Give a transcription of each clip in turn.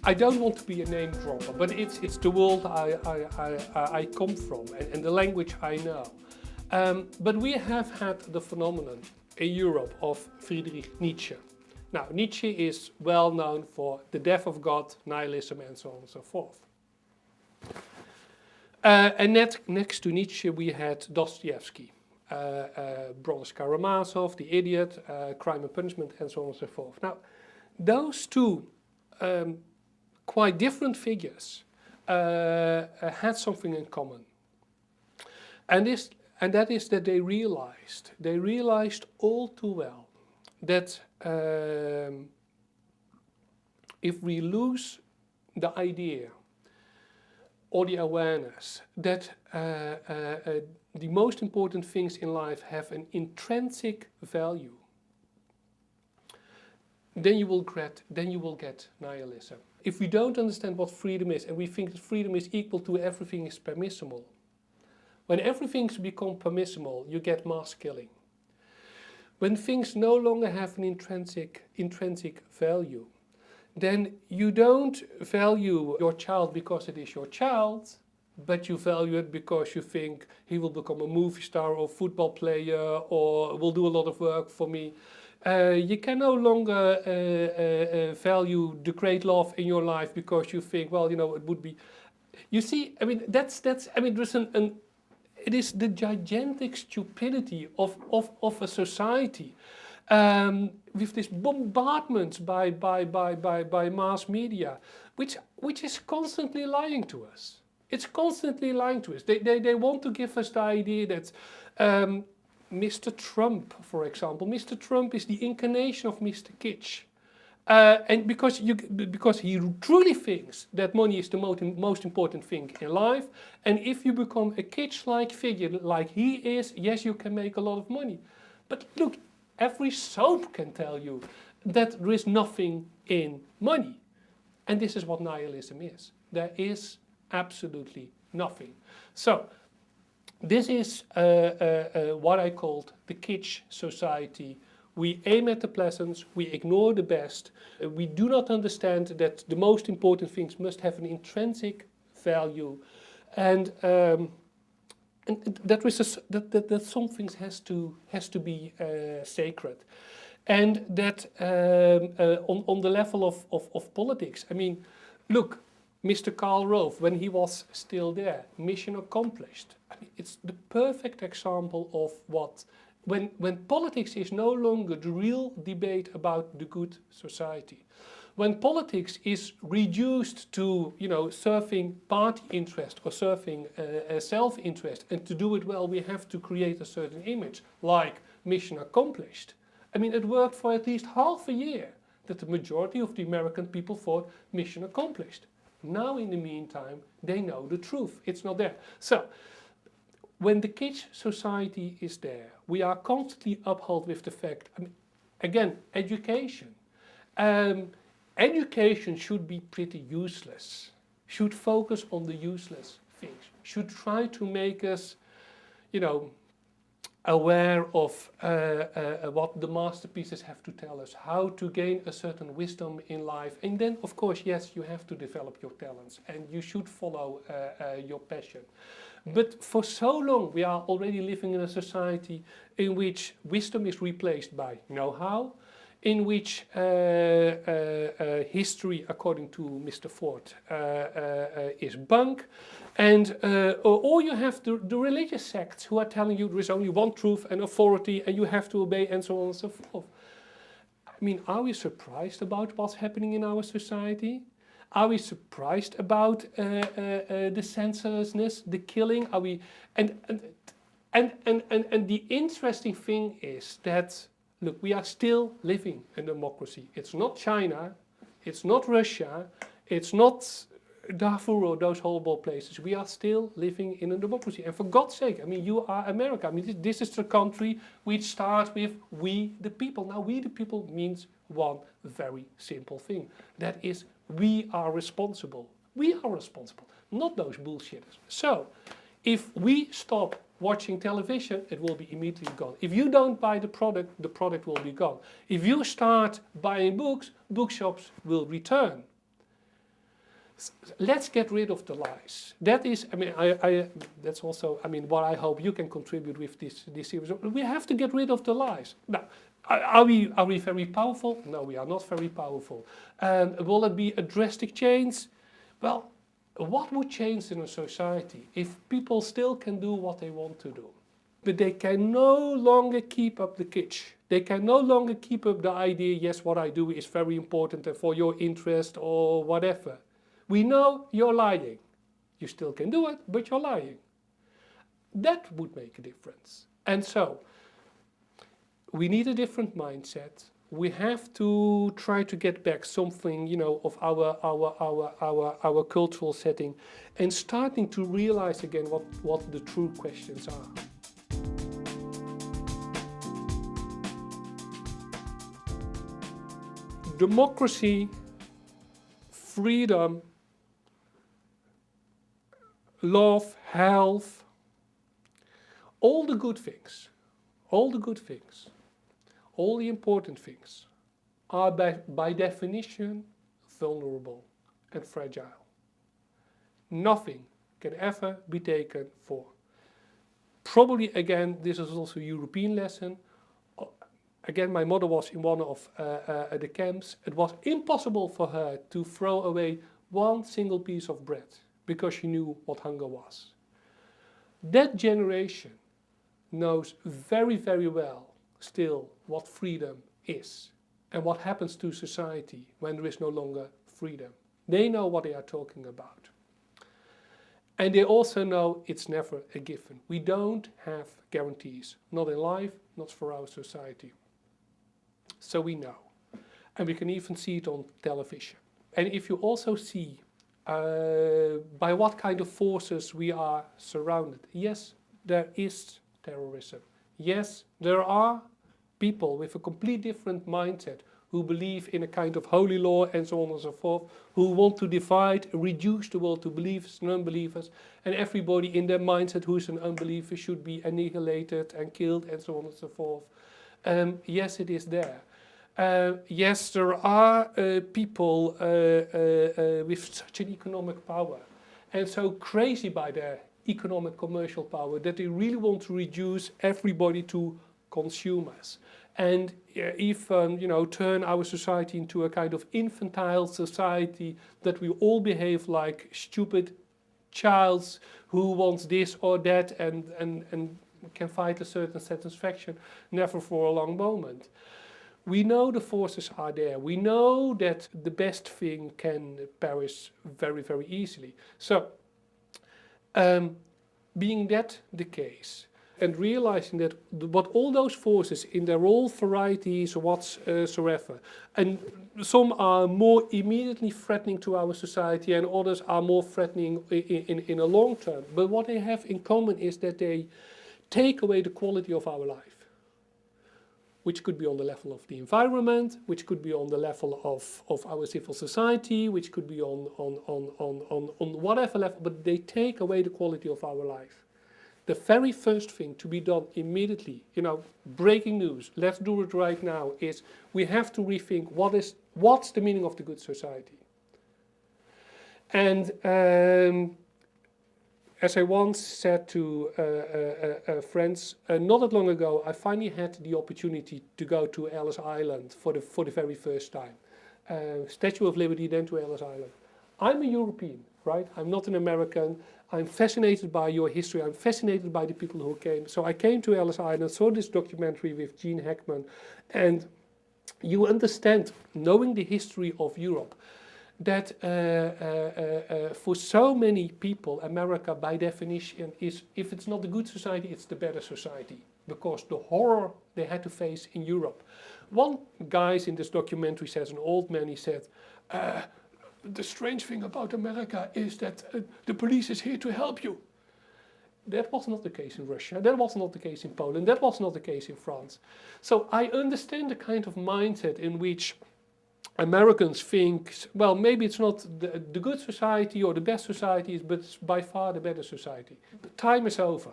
I don't want to be a name dropper, but it's the world I come from and the language I know. But we have had the phenomenon in Europe of Friedrich Nietzsche. Now, Nietzsche is well known for the death of God, nihilism, and so on and so forth. And next to Nietzsche, we had Dostoevsky, Brothers Karamazov, The Idiot, Crime and Punishment, and so on and so forth. Now, those two quite different figures had something in common, and that is that they realized all too well that if we lose the idea or the awareness that the most important things in life have an intrinsic value, then you will get nihilism. If we don't understand what freedom is and we think that freedom is equal to everything is permissible, when everything's become permissible, you get mass killing. When things no longer have an intrinsic value, then you don't value your child because it is your child, but you value it because you think he will become a movie star or football player or will do a lot of work for me. You can no longer value the great love in your life because you think, well, you know, it would be. You see, I mean, there's it is the gigantic stupidity of a society with this bombardment by mass media, which is constantly lying to us. It's constantly lying to us. They want to give us the idea that Mr. Trump, for example, Mr. Trump is the incarnation of Mr. Kitsch. And because he truly thinks that money is the most important thing in life, and if you become a kitsch-like figure like he is, yes, you can make a lot of money. But look, every soap can tell you that there is nothing in money. And this is what nihilism is. There is absolutely nothing. So, this is what I called the kitsch society. We aim at the pleasant, we ignore the best, we do not understand that the most important things must have an intrinsic value, and that some things has to be sacred, and that on the level of politics. I mean, look, Mr. Karl Rove, when he was still there, mission accomplished. I mean, it's the perfect example of what. When politics is no longer the real debate about the good society, when politics is reduced to, you know, serving party interest or serving self-interest, and to do it well we have to create a certain image, like mission accomplished. I mean, it worked for at least half a year that the majority of the American people thought mission accomplished. Now in the meantime they know the truth, it's not there. So, when the kitsch society is there, we are constantly upheld with the fact, I mean, again, education. Education should be pretty useless, should focus on the useless things, should try to make us, you know, aware of what the masterpieces have to tell us, how to gain a certain wisdom in life. And then, of course, yes, you have to develop your talents and you should follow your passion. But for so long we are already living in a society in which wisdom is replaced by know-how, in which history, according to Mr. Ford, is bunk, and or you have the religious sects who are telling you there is only one truth and authority and you have to obey, and so on and so forth. I mean, are we surprised about what's happening in our society? Are we surprised about the senselessness, the killing? Are we? And the interesting thing is that, look, we are still living in democracy. It's not China, it's not Russia, it's not Darfur or those horrible places. We are still living in a democracy. And for God's sake, I mean, you are America. I mean, this is the country which starts with we the people. Now, we the people means one very simple thing. That is, we are responsible. We are responsible, not those bullshitters. So, if we stop watching television, it will be immediately gone. If you don't buy the product will be gone. If you start buying books, bookshops will return. Let's get rid of the lies. That is, I mean, that's also, I mean, what I hope you can contribute with this series. We have to get rid of the lies. Now, are we very powerful? No, we are not very powerful. Will it be a drastic change? Well, what would change in a society if people still can do what they want to do? But they can no longer keep up the kitsch. They can no longer keep up the idea, yes, what I do is very important and for your interest or whatever. We know you're lying. You still can do it, but you're lying. That would make a difference. And so, we need a different mindset. We have to try to get back something, you know, of our cultural setting and starting to realize again what the true questions are. Democracy, freedom, love, health, all the good things, all the important things are by definition vulnerable and fragile. Nothing can ever be taken for. Probably again, this is also a European lesson. Again, my mother was in one of the camps. It was impossible for her to throw away one single piece of bread because she knew what hunger was. That generation knows very, very well still what freedom is and what happens to society when there is no longer freedom. They know what they are talking about. And they also know it's never a given. We don't have guarantees, not in life, not for our society. So we know. And we can even see it on television. And if you also see by what kind of forces we are surrounded. Yes, there is terrorism. Yes, there are people with a complete different mindset who believe in a kind of holy law and so on and so forth, who want to divide, reduce the world to believers and unbelievers, and everybody in their mindset who is an unbeliever should be annihilated and killed and so on and so forth. Yes, it is there. Yes, there are people with such an economic power and so crazy by their economic commercial power that they really want to reduce everybody to consumers and even, you know, turn our society into a kind of infantile society that we all behave like stupid childs who wants this or that and can find a certain satisfaction, never for a long moment. We know the forces are there. We know that the best thing can perish very, very easily. So, being that the case, and realizing that what all those forces in their all varieties whatsoever, and some are more immediately threatening to our society and others are more threatening in a long term. But what they have in common is that they take away the quality of our life. Which could be on the level of the environment, which could be on the level of our civil society, which could be on whatever level, but they take away the quality of our life. The very first thing to be done immediately, you know, breaking news, let's do it right now, is we have to rethink what's the meaning of the good society. And as I once said to friends, not that long ago, I finally had the opportunity to go to Ellis Island for the very first time. Statue of Liberty, then to Ellis Island. I'm a European, right? I'm not an American. I'm fascinated by your history. I'm fascinated by the people who came. So I came to Ellis Island, saw this documentary with Gene Hackman, and you understand, knowing the history of Europe, that for so many people, America by definition is, if it's not the good society, it's the better society. Because the horror they had to face in Europe. One guy in this documentary says, an old man, he said, the strange thing about America is that the police is here to help you. That was not the case in Russia, that was not the case in Poland, that was not the case in France. So I understand the kind of mindset in which Americans think, well, maybe it's not the good society or the best society, but it's by far the better society. The time is over.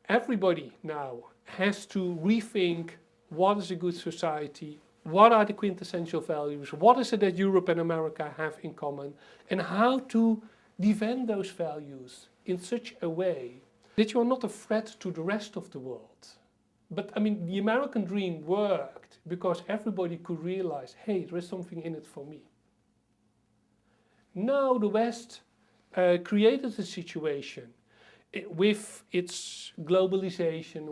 Everybody now has to rethink what is a good society, What are the quintessential values? What is it that Europe and America have in common? And how to defend those values in such a way that you're not a threat to the rest of the world. But I mean, the American dream worked because everybody could realize, hey, there is something in it for me. Now the West created a situation with its globalization,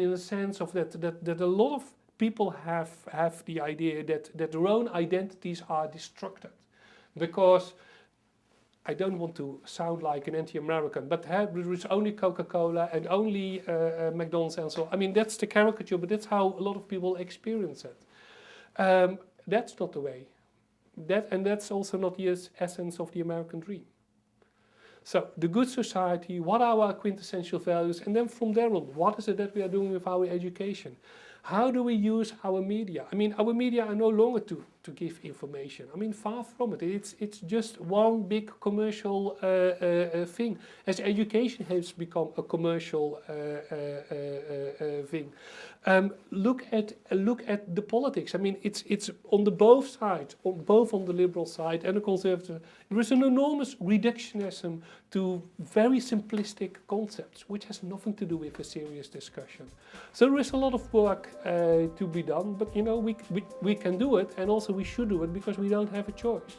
in the sense of that a lot of people have the idea that their own identities are destructed. Because I don't want to sound like an anti-American, but there is only Coca-Cola and only McDonald's and so on. I mean, that's the caricature, but that's how a lot of people experience it. That's not the way. And that's also not the essence of the American dream. So, the good society, what are our quintessential values, and then from there on, what is it that we are doing with our education? How do we use our media? I mean, our media are no longer to give information. I mean, far from it. It's just one big commercial thing. As education has become a commercial thing. Look at the politics. I mean, it's on the both sides, both on the liberal side and the conservative. There is an enormous reductionism to very simplistic concepts, which has nothing to do with a serious discussion. So there is a lot of work to be done, but you know, we can do it, and also we should do it because we don't have a choice.